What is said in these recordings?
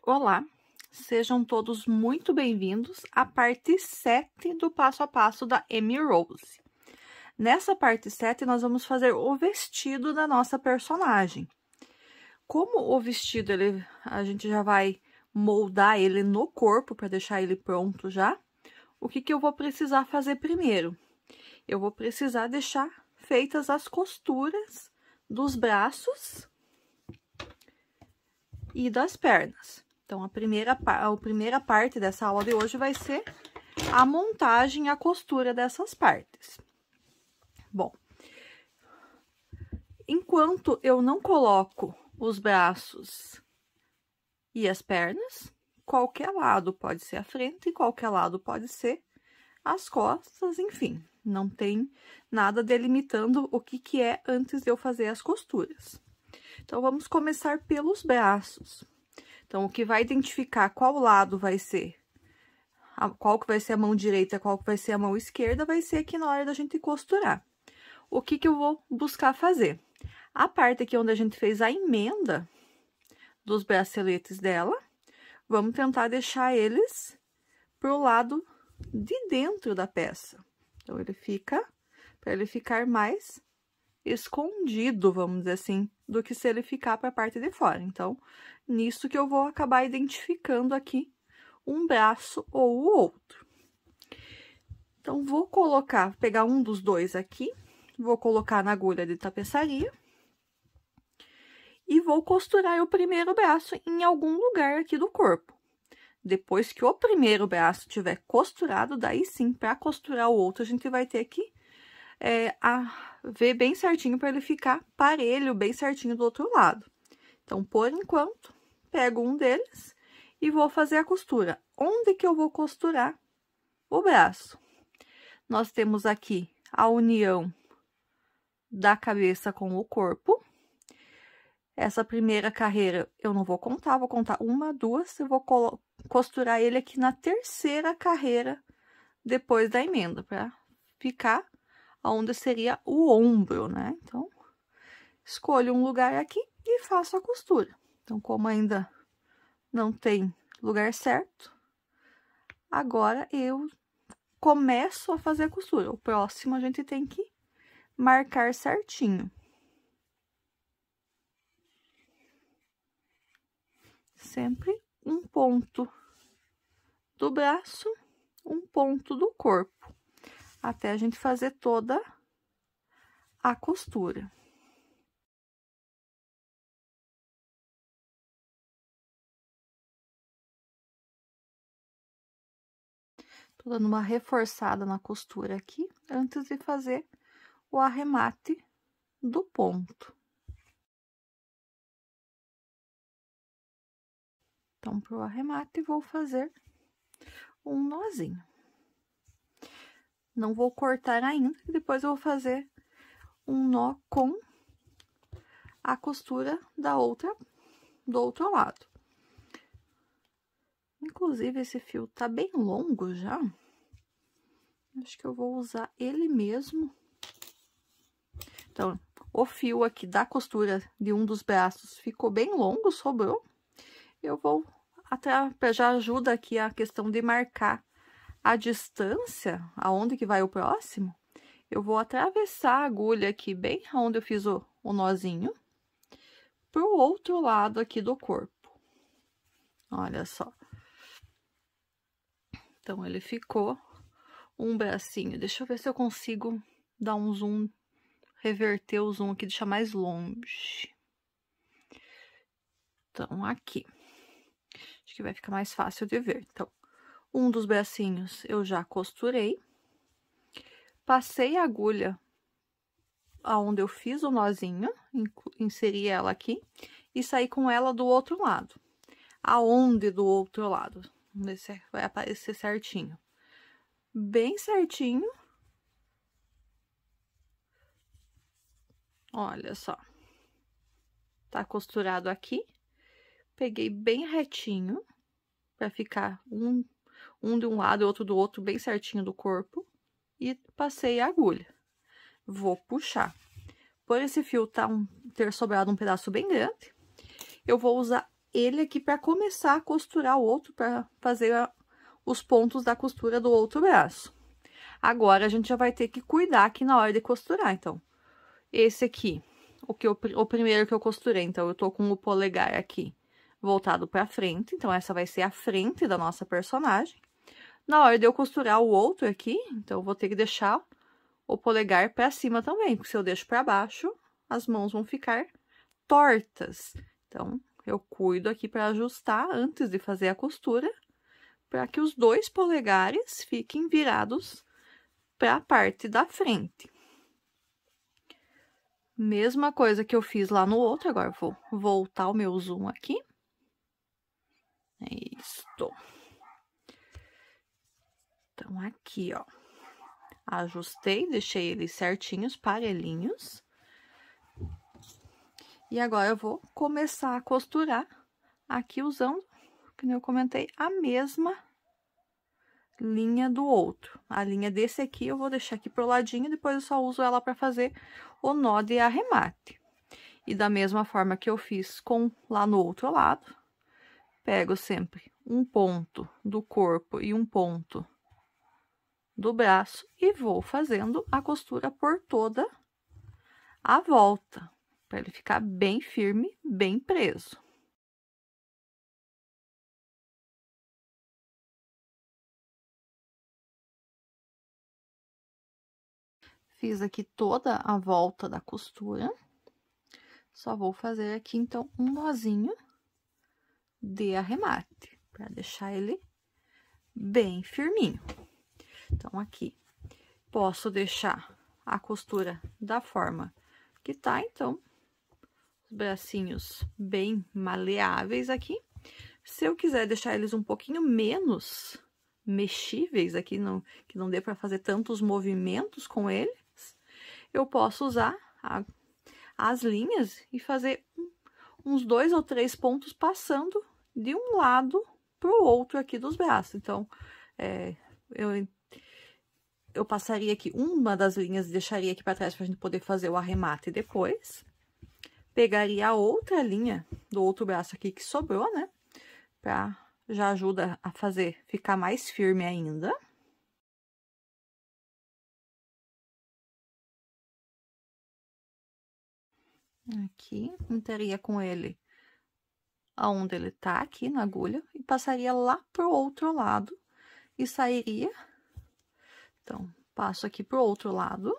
Olá, sejam todos muito bem-vindos à parte 7 do passo a passo da Amy Rose. Nessa parte 7, nós vamos fazer o vestido da nossa personagem. Como o vestido, a gente já vai moldar ele no corpo para deixar ele pronto já, o que eu vou precisar fazer primeiro? Eu vou precisar deixar feitas as costuras dos braços e das pernas. Então, a primeira parte dessa aula de hoje vai ser a montagem e a costura dessas partes. Bom, enquanto eu não coloco os braços e as pernas, qualquer lado pode ser a frente, qualquer lado pode ser as costas, enfim, não tem nada delimitando o que é antes de eu fazer as costuras. Então, vamos começar pelos braços. Então, o que vai identificar qual lado vai ser, qual que vai ser a mão direita, qual que vai ser a mão esquerda, vai ser aqui na hora da gente costurar. O que eu vou buscar fazer? A parte aqui onde a gente fez a emenda dos braceletes dela, vamos tentar deixar eles pro lado de dentro da peça. Então, para ele ficar mais escondido, vamos dizer assim, do que se ele ficar para a parte de fora. Então, nisso que eu vou acabar identificando aqui um braço ou o outro. Então, vou pegar um dos dois aqui, vou colocar na agulha de tapeçaria e vou costurar o primeiro braço em algum lugar aqui do corpo. Depois que o primeiro braço tiver costurado, daí sim, para costurar o outro, a gente vai ter que ver bem certinho para ele ficar parelho, bem certinho do outro lado. Então, por enquanto, pego um deles e vou fazer a costura. Onde que eu vou costurar o braço? Nós temos aqui a união da cabeça com o corpo. Essa primeira carreira eu não vou contar, vou contar uma, duas, eu vou costurar ele aqui na terceira carreira depois da emenda, para ficar onde seria o ombro, né? Então, escolho um lugar aqui e faço a costura. Então, como ainda não tem lugar certo, agora eu começo a fazer a costura. O próximo a gente tem que marcar certinho. Sempre um ponto do braço, um ponto do corpo, até a gente fazer toda a costura. Tô dando uma reforçada na costura aqui, antes de fazer o arremate do ponto. Então, pro arremate, vou fazer um nozinho. Não vou cortar ainda, depois eu vou fazer um nó com a costura do outro lado. Inclusive, esse fio tá bem longo já. Acho que eu vou usar ele mesmo. Então, o fio aqui da costura de um dos braços ficou bem longo, sobrou. Eu vou, já ajuda aqui a questão de marcar a distância, aonde que vai o próximo, eu vou atravessar a agulha aqui, bem onde eu fiz o nozinho, pro outro lado aqui do corpo. Olha só. Então, ele ficou um bracinho. Deixa eu ver se eu consigo dar um zoom, reverter o zoom aqui, deixar mais longe. Então, aqui. Acho que vai ficar mais fácil de ver. Então, um dos bracinhos eu já costurei. Passei a agulha aonde eu fiz o nozinho, inseri ela aqui e saí com ela do outro lado. Aonde do outro lado? Vamos ver se vai aparecer certinho. Bem certinho. Olha só. Tá costurado aqui. Peguei bem retinho, para ficar um de um lado e outro do outro, bem certinho do corpo. E passei a agulha. Vou puxar. Por esse fio ter sobrado um pedaço bem grande, eu vou usar ele aqui para começar a costurar o outro, para fazer os pontos da costura do outro braço. Agora, a gente já vai ter que cuidar aqui na hora de costurar, então. Esse aqui, o primeiro que eu costurei, então, eu tô com o polegar aqui voltado pra frente, então, essa vai ser a frente da nossa personagem. Na hora de eu costurar o outro aqui, então, eu vou ter que deixar o polegar pra cima também, porque se eu deixo pra baixo, as mãos vão ficar tortas. Então, eu cuido aqui pra ajustar antes de fazer a costura, para que os dois polegares fiquem virados para a parte da frente. Mesma coisa que eu fiz lá no outro, agora eu vou voltar o meu zoom aqui. É isto. Então, aqui, ó. Ajustei, deixei eles certinhos, parelhinhos. E agora eu vou começar a costurar aqui usando, como eu comentei, a mesma linha do outro. A linha desse aqui eu vou deixar aqui pro ladinho, depois eu só uso ela para fazer o nó de arremate. E da mesma forma que eu fiz lá no outro lado, pego sempre um ponto do corpo e um ponto do braço e vou fazendo a costura por toda a volta, para ele ficar bem firme, bem preso. Fiz aqui toda a volta da costura. Só vou fazer aqui, então, um nozinho de arremate, para deixar ele bem firminho. Então, aqui, posso deixar a costura da forma que tá, então, os bracinhos bem maleáveis aqui. Se eu quiser deixar eles um pouquinho menos mexíveis aqui, que não dê para fazer tantos movimentos com eles, eu posso usar as linhas e fazer uns 2 ou 3 pontos passando de um lado para o outro aqui dos braços. Então, eu passaria aqui uma das linhas e deixaria aqui para trás para a gente poder fazer o arremate depois. Pegaria a outra linha do outro braço aqui que sobrou, né? Já ajuda a fazer ficar mais firme ainda. Aqui, entraria com ele aonde ele tá, aqui na agulha, e passaria lá pro outro lado e sairia. Então, passo aqui pro outro lado.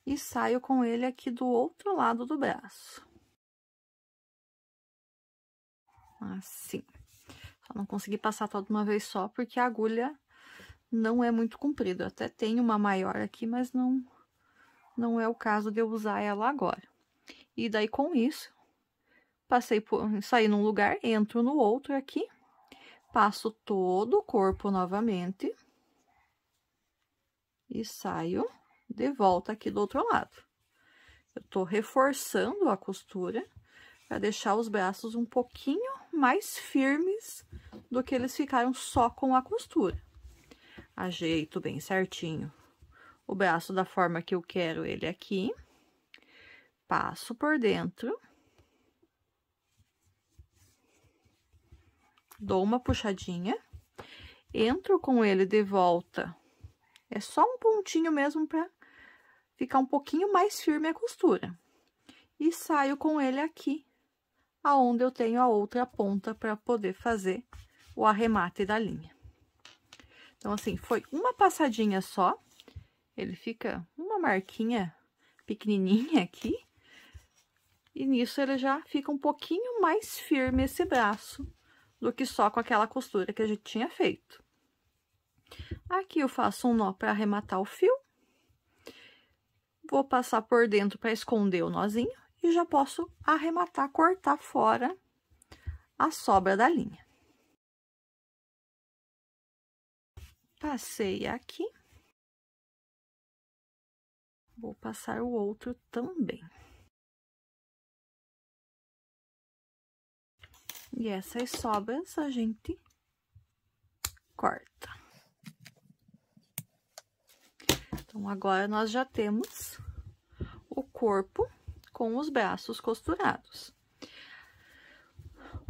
E saio com ele aqui do outro lado do braço. Assim. Só não consegui passar toda uma vez só, porque a agulha não é muito comprida. Eu até tenho uma maior aqui, mas não é o caso de eu usar ela agora. E daí, com isso, saí num lugar, entro no outro aqui, passo todo o corpo novamente e saio de volta aqui do outro lado. Eu tô reforçando a costura para deixar os braços um pouquinho mais firmes do que eles ficaram só com a costura. Ajeito bem certinho o braço da forma que eu quero ele aqui. Passo por dentro. Dou uma puxadinha. Entro com ele de volta. É só um pontinho mesmo para ficar um pouquinho mais firme a costura. E saio com ele aqui, aonde eu tenho a outra ponta para poder fazer o arremate da linha. Então, assim, foi uma passadinha só. Ele fica uma marquinha pequenininha aqui. E nisso ele já fica um pouquinho mais firme esse braço do que só com aquela costura que a gente tinha feito. Aqui eu faço um nó para arrematar o fio. Vou passar por dentro para esconder o nozinho e já posso arrematar, cortar fora a sobra da linha. Passei aqui. Vou passar o outro também. E essas sobras a gente corta. Então, agora nós já temos o corpo com os braços costurados.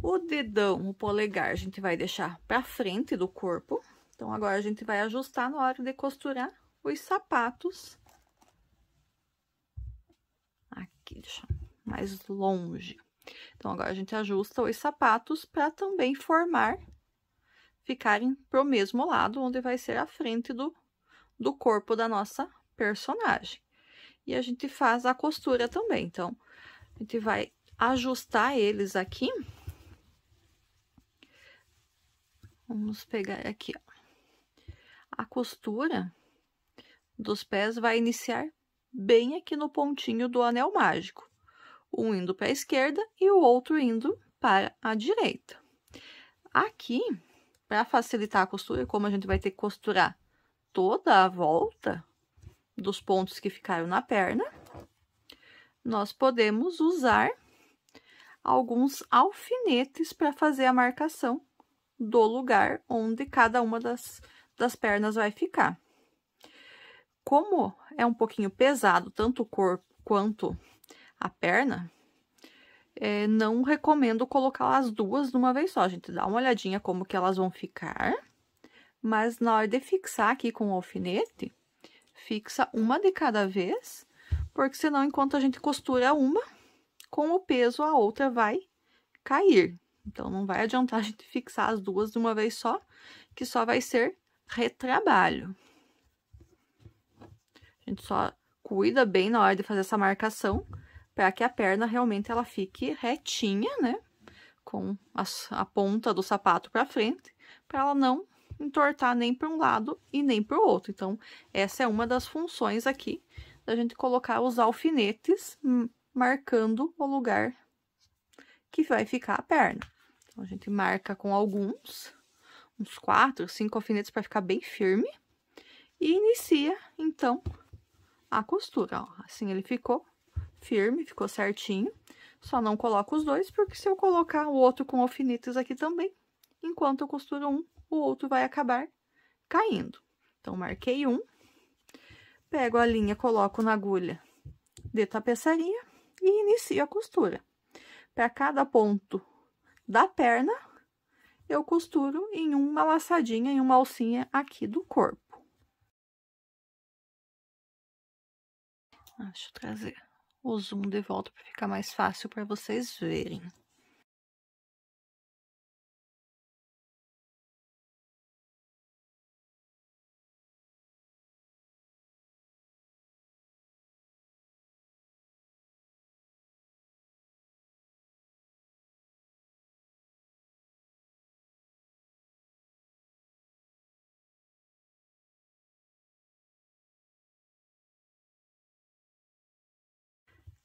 O dedão, o polegar, a gente vai deixar para frente do corpo. Então, agora a gente vai ajustar na hora de costurar os sapatos. Aqui, deixa mais longe. Então, agora a gente ajusta os sapatos para também ficarem pro mesmo lado, onde vai ser a frente do corpo da nossa personagem. E a gente faz a costura também. Então, a gente vai ajustar eles aqui. Vamos pegar aqui, ó. A costura dos pés vai iniciar bem aqui no pontinho do anel mágico. Um indo para a esquerda e o outro indo para a direita. Aqui, para facilitar a costura, como a gente vai ter que costurar toda a volta dos pontos que ficaram na perna, nós podemos usar alguns alfinetes para fazer a marcação do lugar onde cada uma das pernas vai ficar. Como é um pouquinho pesado, tanto o corpo quanto a perna, não recomendo colocar as duas de uma vez só. A gente dá uma olhadinha como que elas vão ficar, mas na hora de fixar aqui com o alfinete, fixa uma de cada vez, porque senão, enquanto a gente costura uma, com o peso a outra vai cair. Então, não vai adiantar a gente fixar as duas de uma vez só, que só vai ser retrabalho. A gente só cuida bem na hora de fazer essa marcação, para que a perna realmente ela fique retinha, né? Com a ponta do sapato para frente, para ela não entortar nem para um lado e nem para o outro. Então, essa é uma das funções aqui, da gente colocar os alfinetes marcando o lugar que vai ficar a perna. Então, a gente marca com uns 4, 5 alfinetes para ficar bem firme. E inicia, então, a costura, ó. Assim ele ficou firme, ficou certinho. Só não coloco os dois, porque se eu colocar o outro com alfinetes aqui também, enquanto eu costuro um, o outro vai acabar caindo. Então, marquei um, pego a linha, coloco na agulha de tapeçaria e inicio a costura. Para cada ponto da perna, eu costuro em uma laçadinha, em uma alcinha aqui do corpo. Deixa eu trazer o zoom de volta para ficar mais fácil para vocês verem.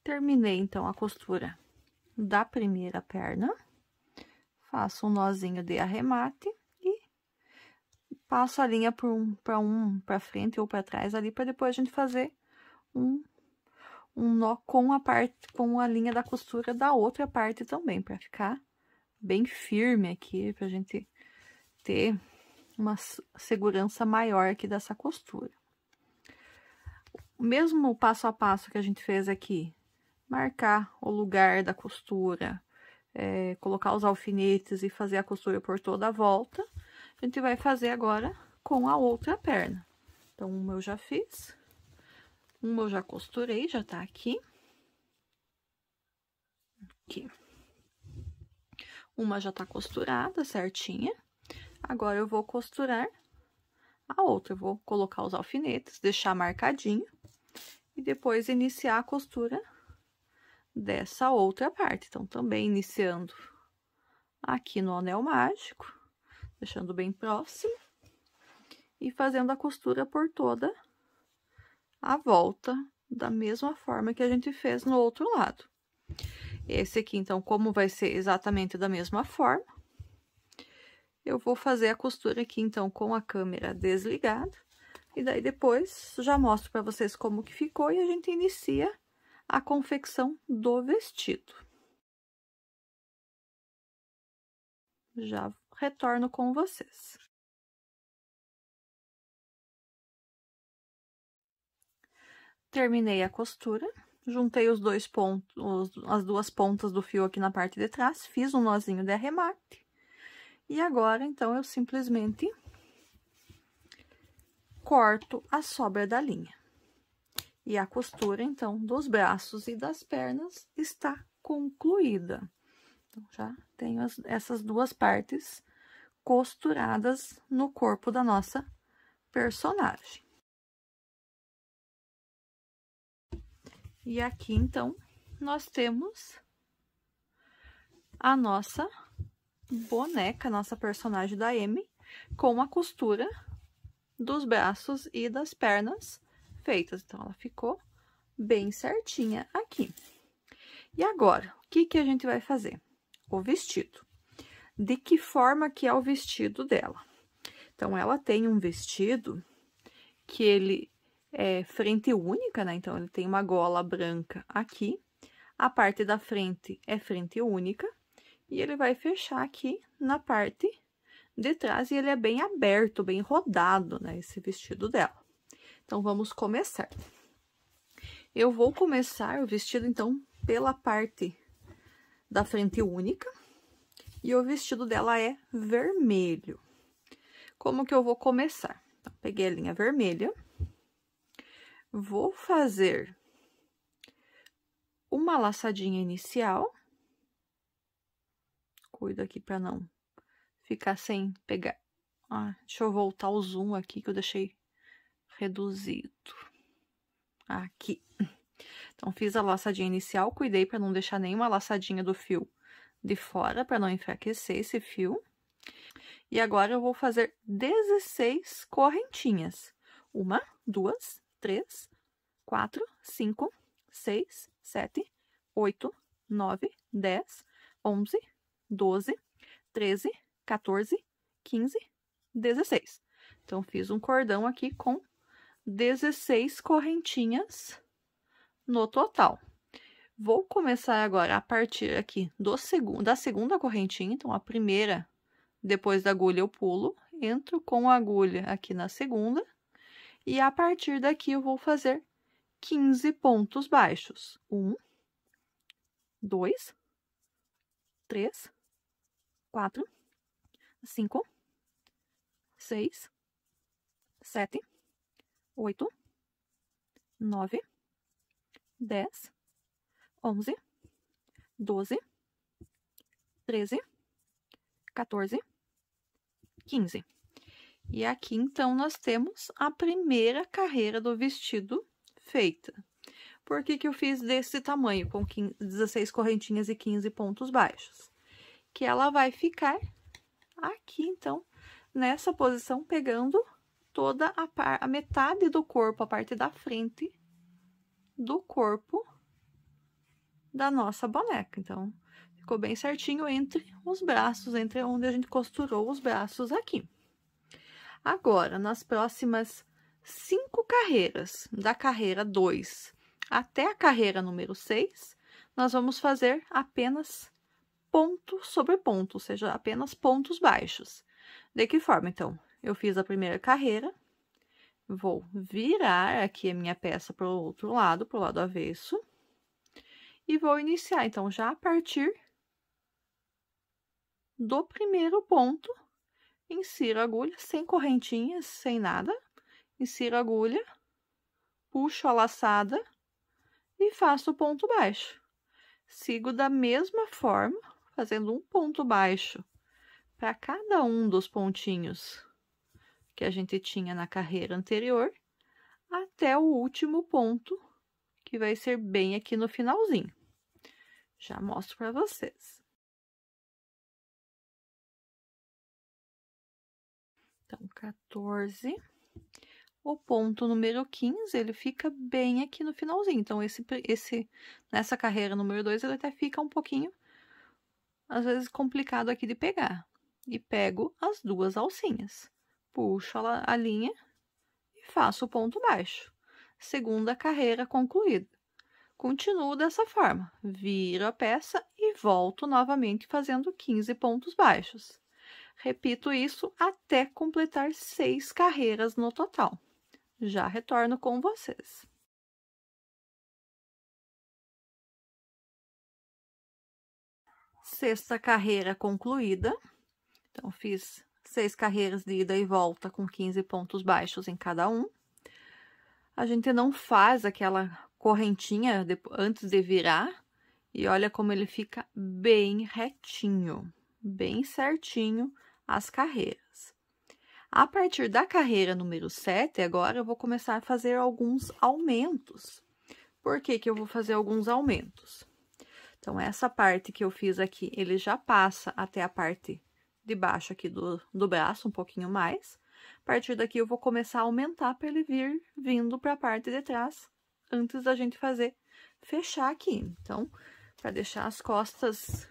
Terminei, então, a costura da primeira perna. Faço um nozinho de arremate e passo a linha para frente ou para trás ali, para depois a gente fazer um nó com a linha da costura da outra parte também, para ficar bem firme aqui, pra gente ter uma segurança maior aqui dessa costura. O mesmo passo a passo que a gente fez aqui, marcar o lugar da costura, colocar os alfinetes e fazer a costura por toda a volta, a gente vai fazer agora com a outra perna. Então, uma eu já fiz, uma eu já costurei, já tá aqui. Aqui. Uma já tá costurada, certinha. Agora, eu vou costurar a outra. Eu vou colocar os alfinetes, deixar marcadinho e depois iniciar a costura dessa outra parte. Então, também iniciando aqui no anel mágico, deixando bem próximo e fazendo a costura por toda a volta da mesma forma que a gente fez no outro lado. Esse aqui, então, como vai ser exatamente da mesma forma, eu vou fazer a costura aqui, então, com a câmera desligada. E daí, depois, já mostro para vocês como que ficou e a gente inicia a confecção do vestido. Já retorno com vocês. Terminei a costura juntei os dois pontos, as duas pontas do fio aqui na parte de trás, fiz um nozinho de arremate. E agora, então, eu simplesmente corto a sobra da linha. E a costura, então, dos braços e das pernas está concluída. Então, já tenho essas duas partes costuradas no corpo da nossa personagem. E aqui, então, nós temos a nossa boneca, nossa personagem da Amy, com a costura dos braços e das pernas feitas. Então, ela ficou bem certinha aqui. E agora, o que que a gente vai fazer? O vestido. De que forma que é o vestido dela? Então, ela tem um vestido que ele é frente única, né? Então, ele tem uma gola branca aqui. A parte da frente é frente única. E ele vai fechar aqui na parte de trás. E ele é bem aberto, bem rodado, né? Esse vestido dela. Então, vamos começar. Eu vou começar o vestido, então, pela parte da frente única. E o vestido dela é vermelho. Como que eu vou começar? Então, peguei a linha vermelha. Vou fazer uma laçadinha inicial. Cuido aqui para não ficar sem pegar. Ah, deixa eu voltar o zoom aqui que eu deixei reduzido. Aqui. Então, fiz a laçadinha inicial, cuidei para não deixar nenhuma laçadinha do fio de fora, para não enfraquecer esse fio. E agora, eu vou fazer 16 correntinhas. 1, 2, 3, 4, 5, 6, 7, 8, 9, 10, 11, 12, 13, 14, 15, 16. Então, fiz um cordão aqui com 16 correntinhas no total. Vou começar agora a partir aqui da segunda correntinha, então, a primeira, depois da agulha eu pulo, entro com a agulha aqui na segunda, e a partir daqui eu vou fazer 15 pontos baixos. 1, 2, 3, 4, 5, 6, 7, 8, 9, 10, 11, 12, 13, 14, 15. E aqui, então, nós temos a primeira carreira do vestido feita. Por que que eu fiz desse tamanho, com 16 correntinhas e 15 pontos baixos? Que ela vai ficar aqui, então, nessa posição, pegando toda a metade do corpo, a parte da frente do corpo da nossa boneca. Então, ficou bem certinho entre os braços, entre onde a gente costurou os braços aqui. Agora, nas próximas 5 carreiras, da carreira 2 até a carreira número 6, nós vamos fazer apenas ponto sobre ponto, ou seja, apenas pontos baixos. De que forma, então? Eu fiz a primeira carreira, vou virar aqui a minha peça para o outro lado, para o lado avesso, e vou iniciar, então, já a partir do primeiro ponto, insiro a agulha, sem correntinhas, sem nada, insiro a agulha, puxo a laçada e faço o ponto baixo. Sigo da mesma forma, fazendo um ponto baixo para cada um dos pontinhos que a gente tinha na carreira anterior, até o último ponto, que vai ser bem aqui no finalzinho. Já mostro para vocês. Então, 14. O ponto número 15, ele fica bem aqui no finalzinho. Então, nessa carreira número 2, ele até fica um pouquinho, às vezes, complicado aqui de pegar. E pego as duas alcinhas. Puxo a linha e faço o ponto baixo. Segunda carreira concluída. Continuo dessa forma. Viro a peça e volto novamente fazendo 15 pontos baixos. Repito isso até completar 6 carreiras no total. Já retorno com vocês. 6ª carreira concluída. Então, fiz 6 carreiras de ida e volta com 15 pontos baixos em cada um. A gente não faz aquela correntinha antes de virar. E olha como ele fica bem retinho, bem certinho as carreiras. A partir da carreira número 7, agora eu vou começar a fazer alguns aumentos. Por que que eu vou fazer alguns aumentos? Então, essa parte que eu fiz aqui, ele já passa até a parte de baixo aqui do braço, um pouquinho mais. A partir daqui, eu vou começar a aumentar para ele vindo para a parte de trás, antes da gente fechar aqui. Então, para deixar as costas,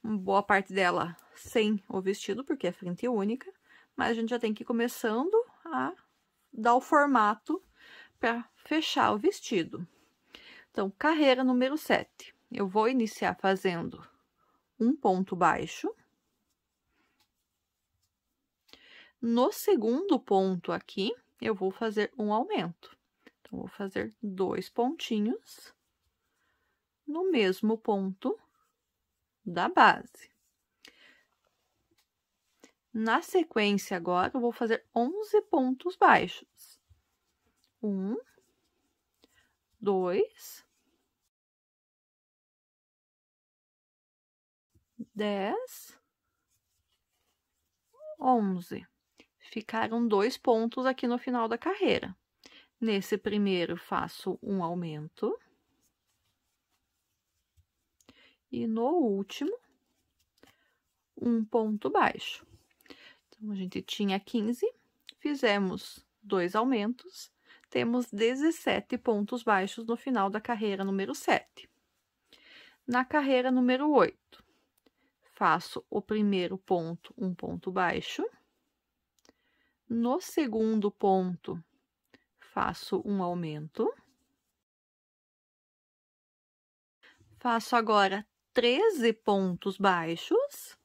uma boa parte dela sem o vestido, porque é frente única, mas a gente já tem que ir começando a dar o formato para fechar o vestido. Então, carreira número 7. Eu vou iniciar fazendo um ponto baixo. No segundo ponto aqui, eu vou fazer um aumento. Então, vou fazer 2 pontinhos no mesmo ponto da base. Na sequência, agora, eu vou fazer 11 pontos baixos. 1, 2, 10, 11. Ficaram 2 pontos aqui no final da carreira. Nesse primeiro, faço um aumento. E no último, um ponto baixo. Então, a gente tinha 15, fizemos 2 aumentos, temos 17 pontos baixos no final da carreira número 7. Na carreira número 8, faço o primeiro ponto, um ponto baixo. No segundo ponto, faço um aumento. Faço agora 13 pontos baixos.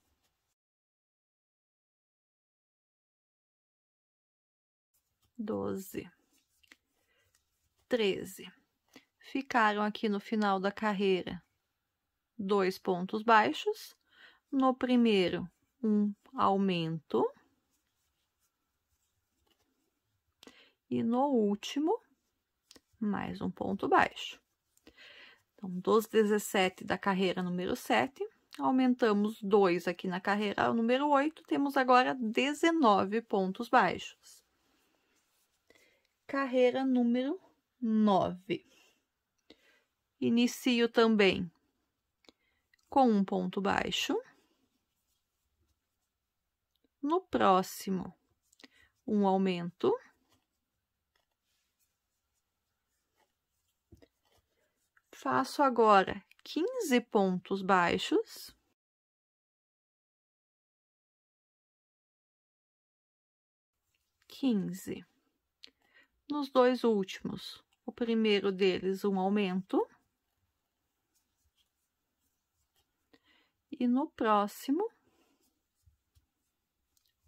12, 13. Ficaram aqui no final da carreira 2 pontos baixos. No primeiro, um aumento. E no último, mais um ponto baixo. Então, dos 17 da carreira número 7, aumentamos 2 aqui na carreira número 8, temos agora 19 pontos baixos. Carreira número 9. Inicio também com um ponto baixo. No próximo, um aumento. Faço agora 15 pontos baixos. Nos 2 últimos, o primeiro deles, um aumento. E no próximo,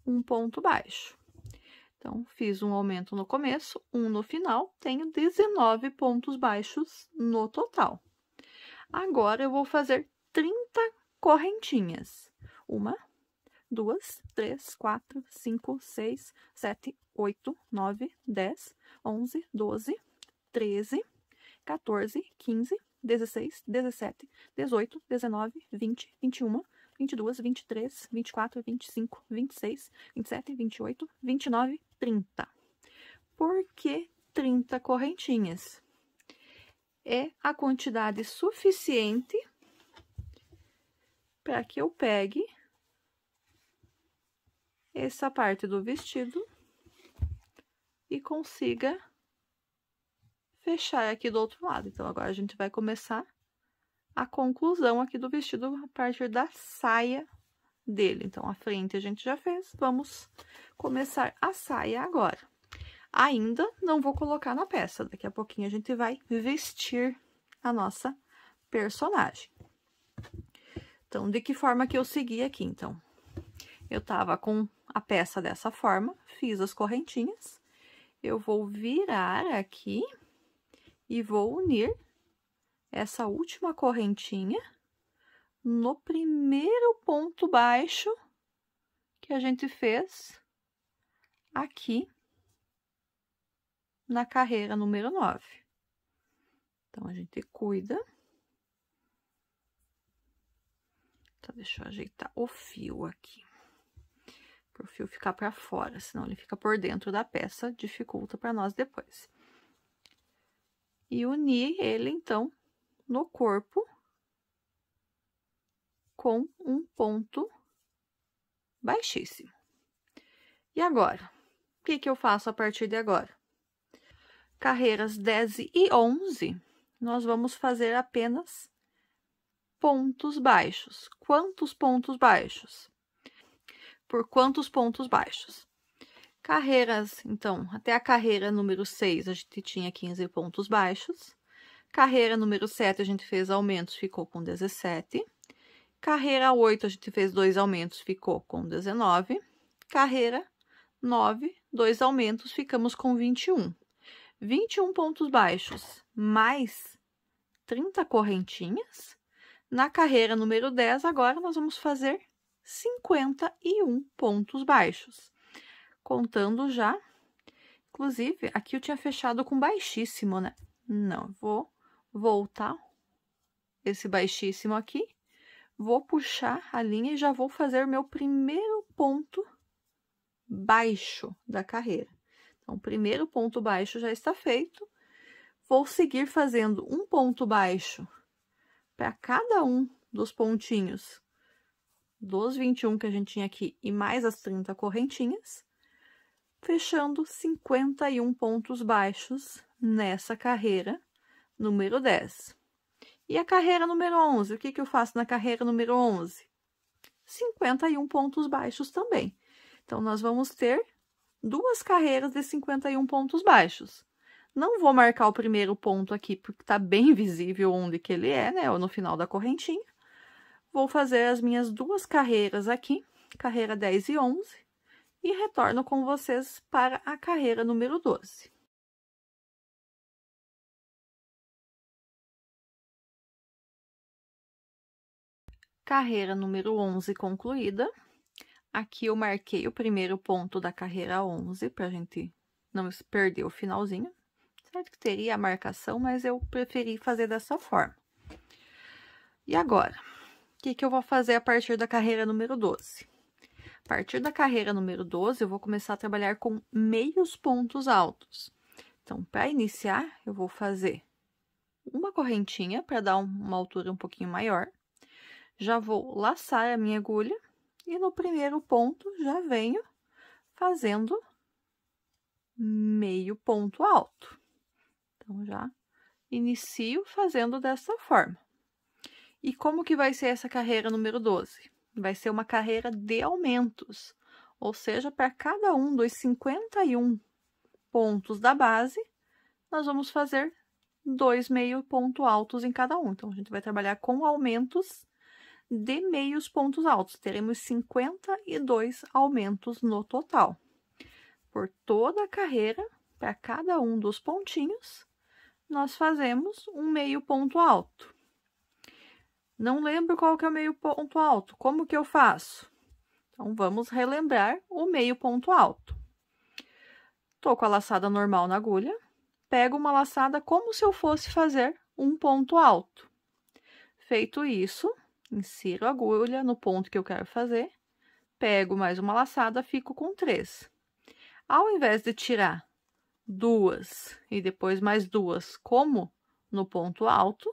um ponto baixo. Então, fiz um aumento no começo, um no final, tenho 19 pontos baixos no total. Agora, eu vou fazer 30 correntinhas. 1, 2, 3, 4, 5, 6, 7, 8, 9, 10, 11, 12, 13, 14, 15, 16, 17, 18, 19, 20, 21, 22, 23, 24, 25, 26, 27, 28, 29, 30. Por que 30 correntinhas? É a quantidade suficiente para que eu pegue essa parte do vestido e consiga fechar aqui do outro lado. Então, agora a gente vai começar a conclusão aqui do vestido a partir da saia dele. Então, a frente a gente já fez, vamos começar a saia agora. Ainda não vou colocar na peça, daqui a pouquinho a gente vai vestir a nossa personagem. Então, de que forma que eu segui aqui, então? Eu tava com a peça dessa forma, fiz as correntinhas, eu vou virar aqui e vou unir essa última correntinha no primeiro ponto baixo que a gente fez aqui na carreira número 9. Então, a gente cuida. Então, deixa eu ajeitar o fio aqui. Para o fio ficar para fora, senão ele fica por dentro da peça, dificulta para nós depois. E unir ele, então, no corpo com um ponto baixíssimo. E agora? O que eu faço a partir de agora? Carreiras 10 e 11, nós vamos fazer apenas pontos baixos. Quantos pontos baixos? Por quantos pontos baixos? Carreiras, então, até a carreira número 6, a gente tinha 15 pontos baixos. Carreira número 7, a gente fez aumentos, ficou com 17. Carreira 8, a gente fez 2 aumentos, ficou com 19. Carreira 9, 2 aumentos, ficamos com 21. 21 pontos baixos, mais 30 correntinhas. Na carreira número 10, agora nós vamos fazer 51 pontos baixos. Contando já, inclusive, aqui eu tinha fechado com baixíssimo, né? Não, vou voltar esse baixíssimo aqui, vou puxar a linha e já vou fazer meu primeiro ponto baixo da carreira. Então, o primeiro ponto baixo já está feito. Vou seguir fazendo um ponto baixo para cada um dos pontinhos dos 21 que a gente tinha aqui e mais as 30 correntinhas, fechando 51 pontos baixos nessa carreira número 10. E a carreira número 11, o que eu faço na carreira número 11? 51 pontos baixos também. Então, nós vamos ter 2 carreiras de 51 pontos baixos. Não vou marcar o primeiro ponto aqui, porque tá bem visível onde que ele é, né? Ou no final da correntinha. Vou fazer as minhas 2 carreiras aqui, carreira 10 e 11, e retorno com vocês para a carreira número 12. Carreira número 11 concluída. Aqui eu marquei o primeiro ponto da carreira 11, para a gente não perder o finalzinho. Certo que teria a marcação, mas eu preferi fazer dessa forma. E agora, o que eu vou fazer a partir da carreira número 12? A partir da carreira número 12, eu vou começar a trabalhar com meios pontos altos. Então, para iniciar, eu vou fazer uma correntinha para dar uma altura um pouquinho maior. Já vou laçar a minha agulha e no primeiro ponto já venho fazendo meio ponto alto. Então, já inicio fazendo dessa forma. E como que vai ser essa carreira número 12? Vai ser uma carreira de aumentos, ou seja, para cada um dos 51 pontos da base, nós vamos fazer 2 meio ponto altos em cada um. Então, a gente vai trabalhar com aumentos de meios pontos altos. Teremos 52 aumentos no total. Por toda a carreira, para cada um dos pontinhos, nós fazemos um meio ponto alto. Não lembro qual que é o meio ponto alto. Como que eu faço? Então, vamos relembrar o meio ponto alto. Tô com a laçada normal na agulha, pego uma laçada como se eu fosse fazer um ponto alto. Feito isso, insiro a agulha no ponto que eu quero fazer, pego mais uma laçada, fico com 3. Ao invés de tirar 2 e depois mais 2, como no ponto alto,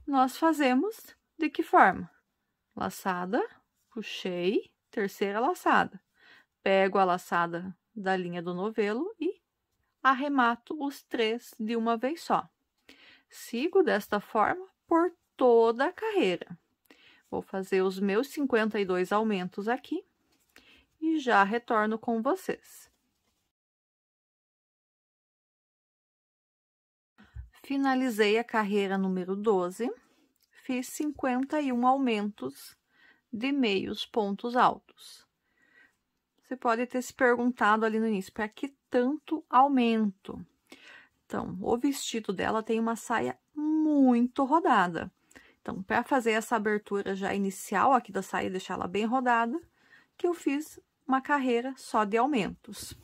nós fazemos de que forma? Laçada, puxei, terceira laçada. Pego a laçada da linha do novelo e arremato os 3 de uma vez só. Sigo desta forma por toda a carreira. Vou fazer os meus 52 aumentos aqui e já retorno com vocês. Finalizei a carreira número 12, fiz 51 aumentos de meios pontos altos. Você pode ter se perguntado ali no início, para que tanto aumento? Então, o vestido dela tem uma saia muito rodada. Então, para fazer essa abertura já inicial aqui da saia, deixar ela bem rodada, que eu fiz uma carreira só de aumentos.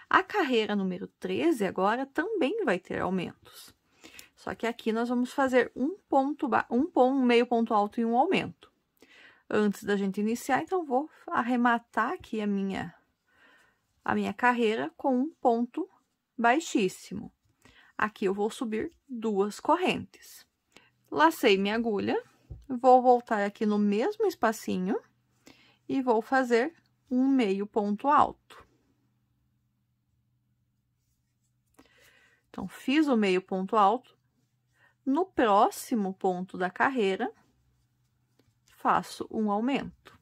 A carreira número 13 agora também vai ter aumentos. Só que aqui nós vamos fazer meio ponto alto e um aumento. Antes da gente iniciar, então, vou arrematar aqui a minha carreira com um ponto baixíssimo. Aqui eu vou subir 2 correntes. Lacei minha agulha, vou voltar aqui no mesmo espacinho e vou fazer um meio ponto alto. Então, fiz o meio ponto alto. No próximo ponto da carreira, faço um aumento.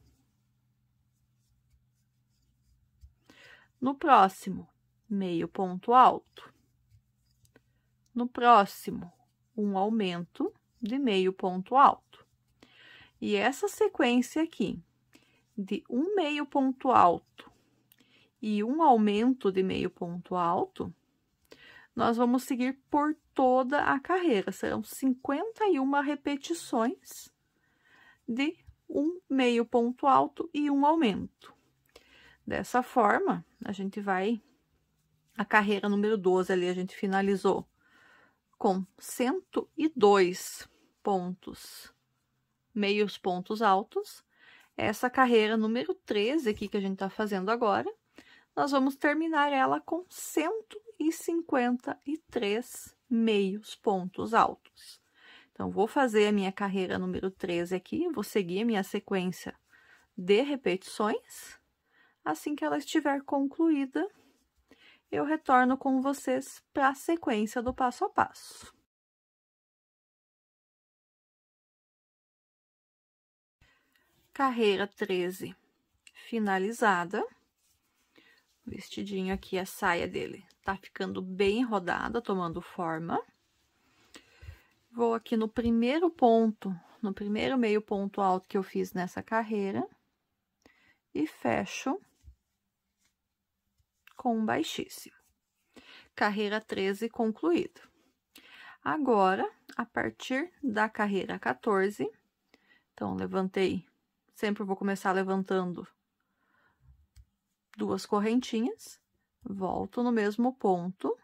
No próximo, meio ponto alto. No próximo, um aumento de meio ponto alto. E essa sequência aqui, de um meio ponto alto e um aumento de meio ponto alto, nós vamos seguir por toda a carreira. Serão 51 repetições de um meio ponto alto e um aumento. Dessa forma, a gente vai... A carreira número 12 ali, a gente finalizou com 102 pontos, meios pontos altos. Essa carreira número 13 aqui que a gente tá fazendo agora, nós vamos terminar ela com 153 meios pontos altos. Então, vou fazer a minha carreira número 13 aqui, vou seguir a minha sequência de repetições. Assim que ela estiver concluída, eu retorno com vocês para a sequência do passo a passo. Carreira 13 finalizada. O vestidinho aqui, a saia dele tá ficando bem rodada, tomando forma. Vou aqui no primeiro ponto, no primeiro meio ponto alto que eu fiz nessa carreira, e fecho com um baixíssimo. Carreira 13 concluída. Agora, a partir da carreira 14, então, levantei, sempre vou começar levantando 2 correntinhas, volto no mesmo ponto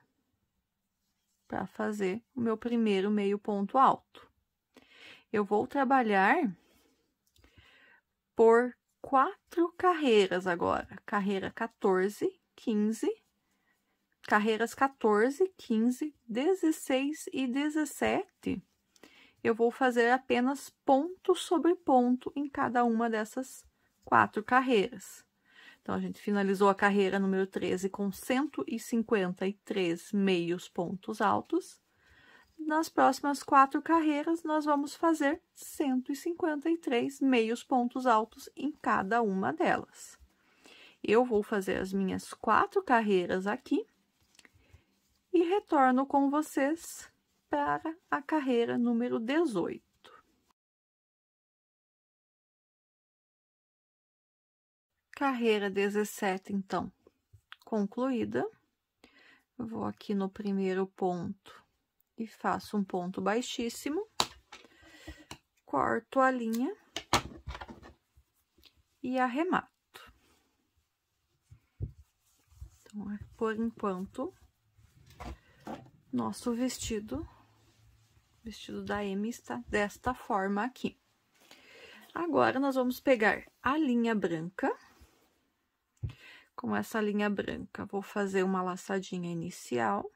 para fazer o meu primeiro meio ponto alto. Eu vou trabalhar por 4 carreiras agora, carreira 14, 15, carreiras 14, 15, 16 e 17, eu vou fazer apenas ponto sobre ponto em cada uma dessas 4 carreiras. Então, a gente finalizou a carreira número 13 com 153 meios pontos altos. Nas próximas 4 carreiras, nós vamos fazer 153 meios pontos altos em cada uma delas. Eu vou fazer as minhas 4 carreiras aqui e retorno com vocês para a carreira número 18. Carreira 17, então, concluída. Eu vou aqui no primeiro ponto e faço um ponto baixíssimo, corto a linha e arremato. Então, por enquanto, nosso vestido da Amy está desta forma aqui. Agora, nós vamos pegar a linha branca. Com essa linha branca, vou fazer uma laçadinha inicial.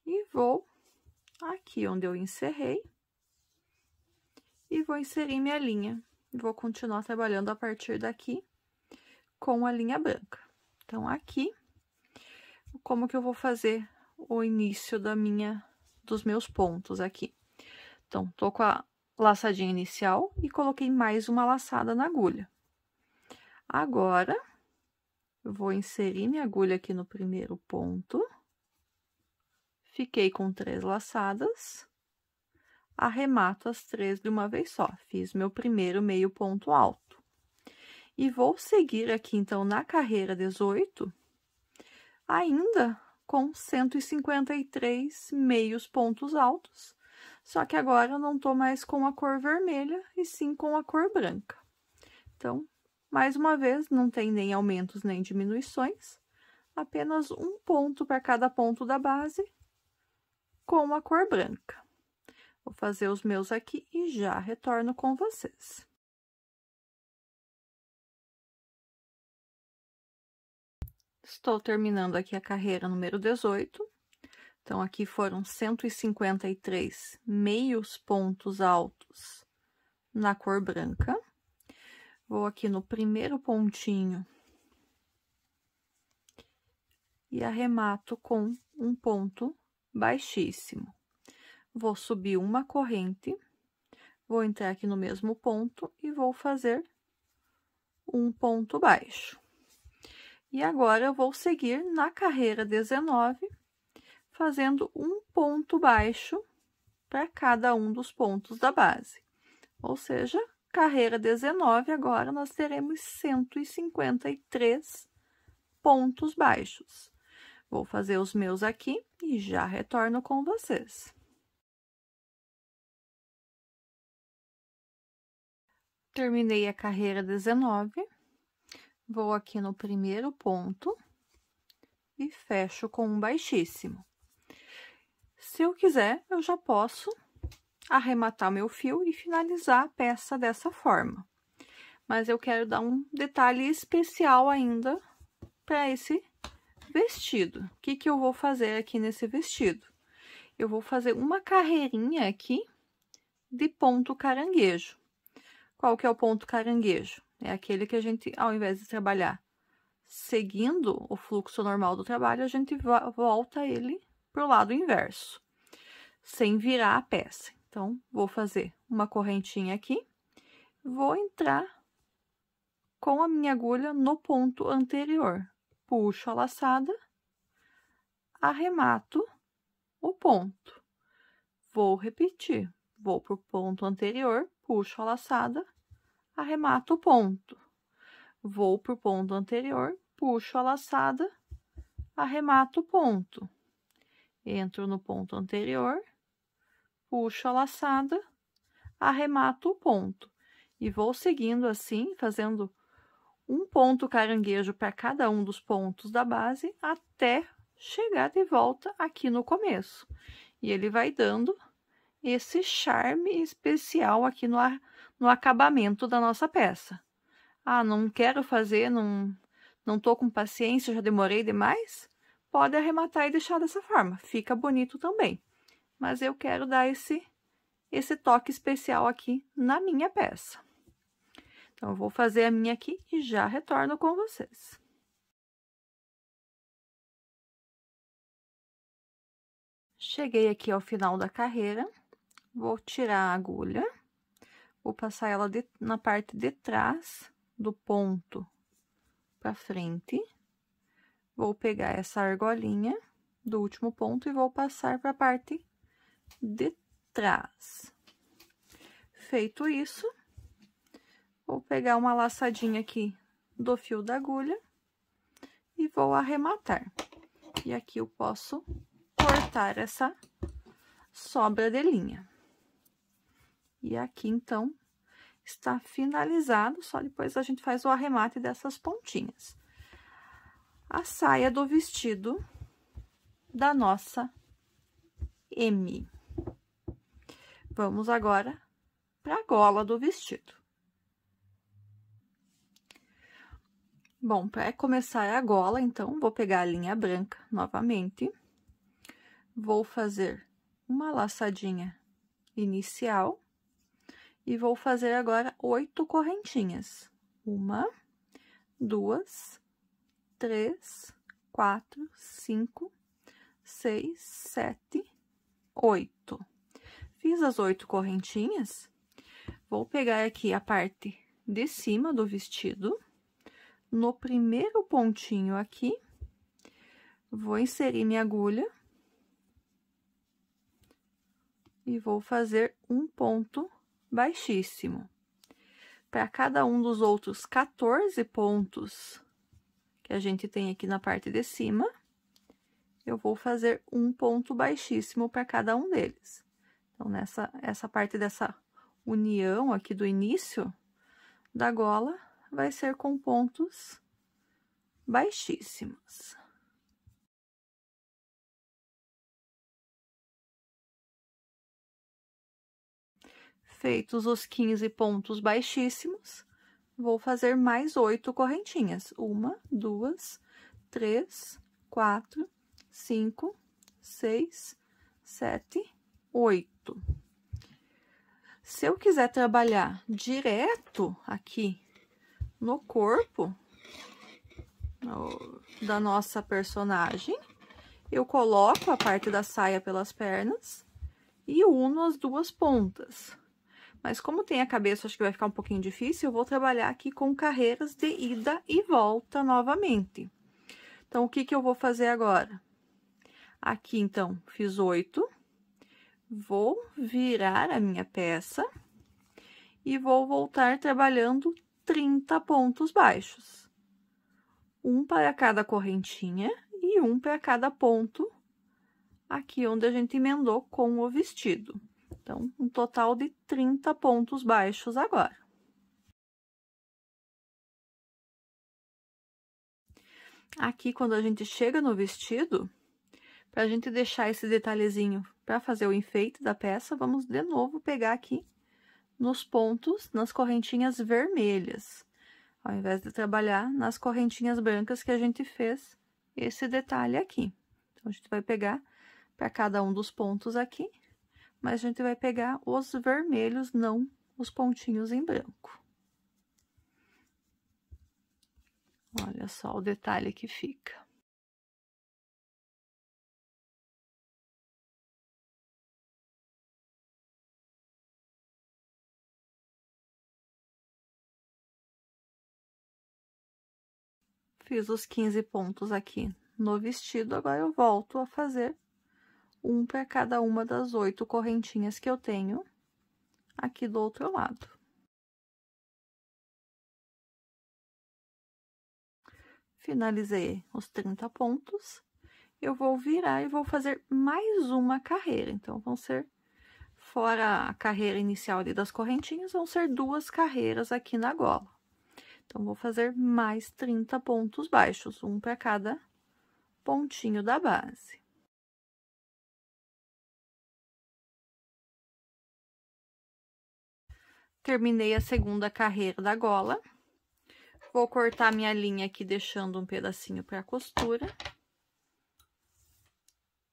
E vou aqui onde eu encerrei. E vou inserir minha linha. Vou continuar trabalhando a partir daqui com a linha branca. Então, aqui, como que eu vou fazer o início dos meus pontos aqui? Então, tô com a laçadinha inicial e coloquei mais uma laçada na agulha. Agora, eu vou inserir minha agulha aqui no primeiro ponto. Fiquei com 3 laçadas. Arremato as 3 de uma vez só. Fiz meu primeiro meio ponto alto. E vou seguir aqui, então, na carreira 18, ainda com 153 meios pontos altos. Só que agora eu não tô mais com a cor vermelha, e sim com a cor branca. Então, mais uma vez, não tem nem aumentos nem diminuições, apenas um ponto para cada ponto da base com a cor branca. Vou fazer os meus aqui e já retorno com vocês. Estou terminando aqui a carreira número 18. Então, aqui foram 153 meios pontos altos na cor branca. Vou aqui no primeiro pontinho e arremato com um ponto baixíssimo. Vou subir uma corrente, vou entrar aqui no mesmo ponto e vou fazer um ponto baixo. E agora eu vou seguir na carreira 19, fazendo um ponto baixo para cada um dos pontos da base. Ou seja, carreira 19, agora nós teremos 153 pontos baixos. Vou fazer os meus aqui e já retorno com vocês. Terminei a carreira 19, vou aqui no primeiro ponto e fecho com um baixíssimo. Se eu quiser, eu já posso arrematar meu fio e finalizar a peça dessa forma. Mas eu quero dar um detalhe especial ainda para esse vestido. O que que eu vou fazer aqui nesse vestido? Eu vou fazer uma carreirinha aqui de ponto caranguejo. Qual que é o ponto caranguejo? É aquele que a gente, ao invés de trabalhar seguindo o fluxo normal do trabalho, a gente volta ele para o lado inverso, sem virar a peça. Então, vou fazer uma correntinha aqui, vou entrar com a minha agulha no ponto anterior. Puxo a laçada, arremato o ponto. Vou repetir, vou para o ponto anterior, puxo a laçada, arremato o ponto. Vou para o ponto anterior, puxo a laçada, arremato o ponto. Entro no ponto anterior, puxo a laçada, arremato o ponto. E vou seguindo assim, fazendo um ponto caranguejo para cada um dos pontos da base, até chegar de volta aqui no começo. E ele vai dando esse charme especial aqui no acabamento da nossa peça. Ah, não quero fazer, não tô com paciência, já demorei demais? Pode arrematar e deixar dessa forma, fica bonito também. Mas eu quero dar esse toque especial aqui na minha peça. Então, eu vou fazer a minha aqui e já retorno com vocês. Cheguei aqui ao final da carreira, vou tirar a agulha, vou passar ela na parte de trás do ponto para frente. Vou pegar essa argolinha do último ponto e vou passar para a parte de trás. Feito isso, vou pegar uma laçadinha aqui do fio da agulha e vou arrematar. E aqui eu posso cortar essa sobra de linha. E aqui, então, está finalizado, só depois a gente faz o arremate dessas pontinhas. A saia do vestido da nossa M. Vamos agora para a gola do vestido. Bom, para começar a gola, então, vou pegar a linha branca novamente. Vou fazer uma laçadinha inicial e vou fazer agora 8 correntinhas. 1, 2, 3, 4, 5, 6, 7, 8. Fiz as 8 correntinhas, vou pegar aqui a parte de cima do vestido, no primeiro pontinho aqui, vou inserir minha agulha e vou fazer um ponto baixíssimo. Para cada um dos outros 14 pontos que a gente tem aqui na parte de cima, eu vou fazer um ponto baixíssimo para cada um deles. Então, essa parte dessa união aqui do início da gola vai ser com pontos baixíssimos. Feitos os 15 pontos baixíssimos, vou fazer mais 8 correntinhas. 1, 2, 3, 4, 5, 6, 7, 8. Se eu quiser trabalhar direto aqui no corpo da nossa personagem, eu coloco a parte da saia pelas pernas e uno as duas pontas. Mas como tem a cabeça, acho que vai ficar um pouquinho difícil, eu vou trabalhar aqui com carreiras de ida e volta novamente. Então, o que que eu vou fazer agora? Aqui, então, fiz 8. Vou virar a minha peça e vou voltar trabalhando 30 pontos baixos. Um para cada correntinha e um para cada ponto aqui onde a gente emendou com o vestido. Então, um total de 30 pontos baixos agora. Aqui, quando a gente chega no vestido, para a gente deixar esse detalhezinho para fazer o enfeite da peça, vamos de novo pegar aqui nos pontos, nas correntinhas vermelhas, ao invés de trabalhar nas correntinhas brancas que a gente fez esse detalhe aqui. Então, a gente vai pegar para cada um dos pontos aqui, mas a gente vai pegar os vermelhos, não os pontinhos em branco. Olha só o detalhe que fica. Fiz os 15 pontos aqui no vestido, agora eu volto a fazer um para cada uma das 8 correntinhas que eu tenho aqui do outro lado. Finalizei os 30 pontos, eu vou virar e vou fazer mais uma carreira. Então, vão ser, fora a carreira inicial ali das correntinhas, vão ser 2 carreiras aqui na gola. Então, vou fazer mais 30 pontos baixos, um para cada pontinho da base. Terminei a segunda carreira da gola. Vou cortar minha linha aqui, deixando um pedacinho para costura.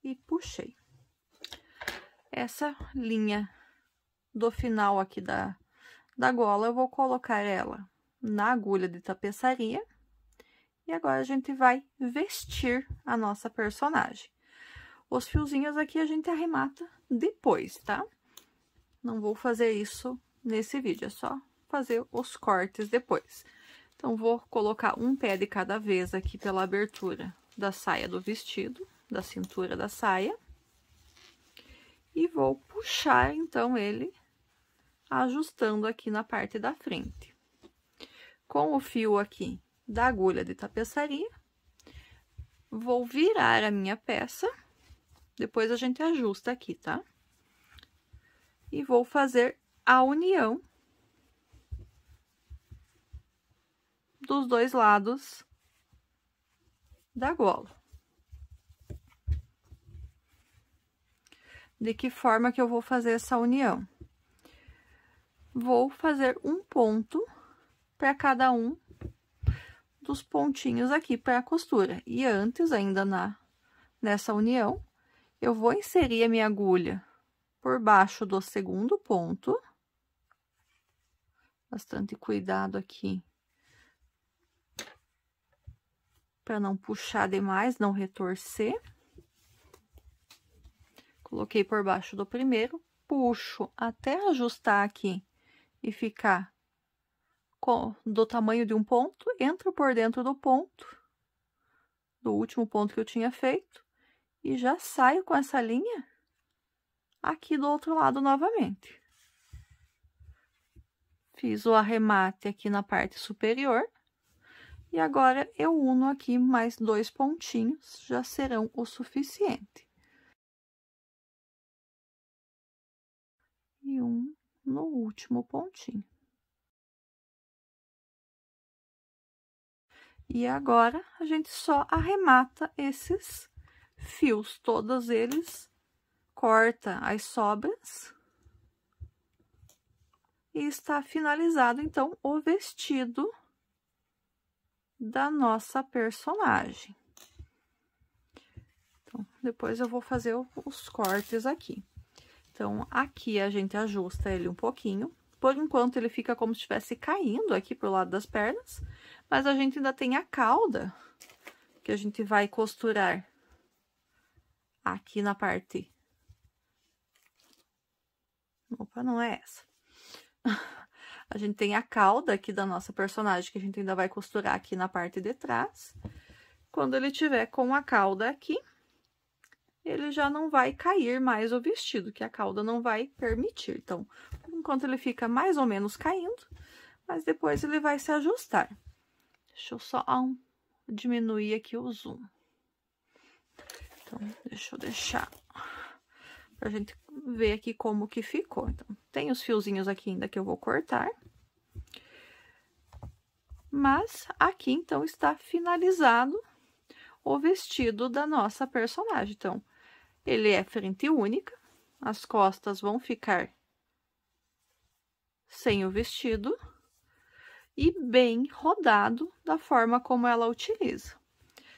E puxei. Essa linha do final aqui da gola, eu vou colocar ela na agulha de tapeçaria. E agora, a gente vai vestir a nossa personagem. Os fiozinhos aqui a gente arremata depois, tá? Não vou fazer isso nesse vídeo, é só fazer os cortes depois. Então, vou colocar um pé de cada vez aqui pela abertura da saia do vestido, da cintura da saia. E vou puxar, então, ele ajustando aqui na parte da frente. Com o fio aqui da agulha de tapeçaria, vou virar a minha peça, depois a gente ajusta aqui, tá? E vou fazer a união dos dois lados da gola. De que forma que eu vou fazer essa união? Vou fazer um ponto para cada um dos pontinhos aqui para a costura. E antes, ainda nessa união, eu vou inserir a minha agulha por baixo do segundo ponto. Bastante cuidado aqui, para não puxar demais, não retorcer. Coloquei por baixo do primeiro, puxo até ajustar aqui e ficar do tamanho de um ponto, entro por dentro do ponto, do último ponto que eu tinha feito, e já saio com essa linha aqui do outro lado novamente. Fiz o arremate aqui na parte superior, e agora eu uno aqui mais 2 pontinhos, já serão o suficiente. e um no último pontinho. E agora, a gente só arremata esses fios, todos eles, corta as sobras. E está finalizado, então, o vestido da nossa personagem. Então, depois eu vou fazer os cortes aqui. Então, aqui a gente ajusta ele um pouquinho. Por enquanto, ele fica como se estivesse caindo aqui pro lado das pernas. Mas a gente ainda tem a cauda, que a gente vai costurar aqui na parte... Opa, não é essa. A gente tem a cauda aqui da nossa personagem, que a gente ainda vai costurar aqui na parte de trás. Quando ele tiver com a cauda aqui, ele já não vai cair mais o vestido, que a cauda não vai permitir. Então, por enquanto ele fica mais ou menos caindo, mas depois ele vai se ajustar. Deixa eu só diminuir aqui o zoom. Então, deixa eu deixar pra gente ver aqui como que ficou. Então, tem os fiozinhos aqui ainda que eu vou cortar. Mas aqui, então, está finalizado o vestido da nossa personagem. Então, ele é frente única, as costas vão ficar sem o vestido e bem rodado da forma como ela utiliza.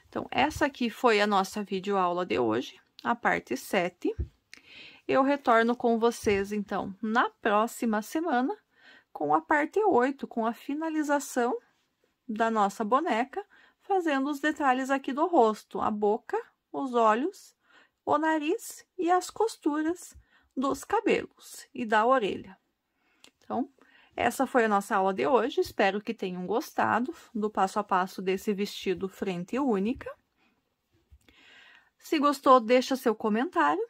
Então, essa aqui foi a nossa videoaula de hoje, a parte 7. Eu retorno com vocês, então, na próxima semana, com a parte 8, com a finalização da nossa boneca, fazendo os detalhes aqui do rosto, a boca, os olhos, o nariz e as costuras dos cabelos e da orelha. Então, essa foi a nossa aula de hoje, espero que tenham gostado do passo a passo desse vestido frente única. Se gostou, deixa seu comentário,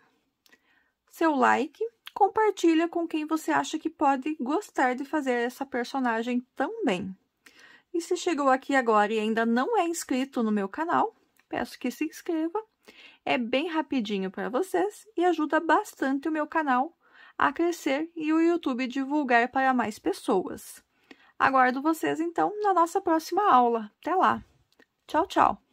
seu like, compartilha com quem você acha que pode gostar de fazer essa personagem também. E se chegou aqui agora e ainda não é inscrito no meu canal, peço que se inscreva. É bem rapidinho para vocês e ajuda bastante o meu canal a crescer e o YouTube divulgar para mais pessoas. Aguardo vocês, então, na nossa próxima aula. Até lá! Tchau, tchau!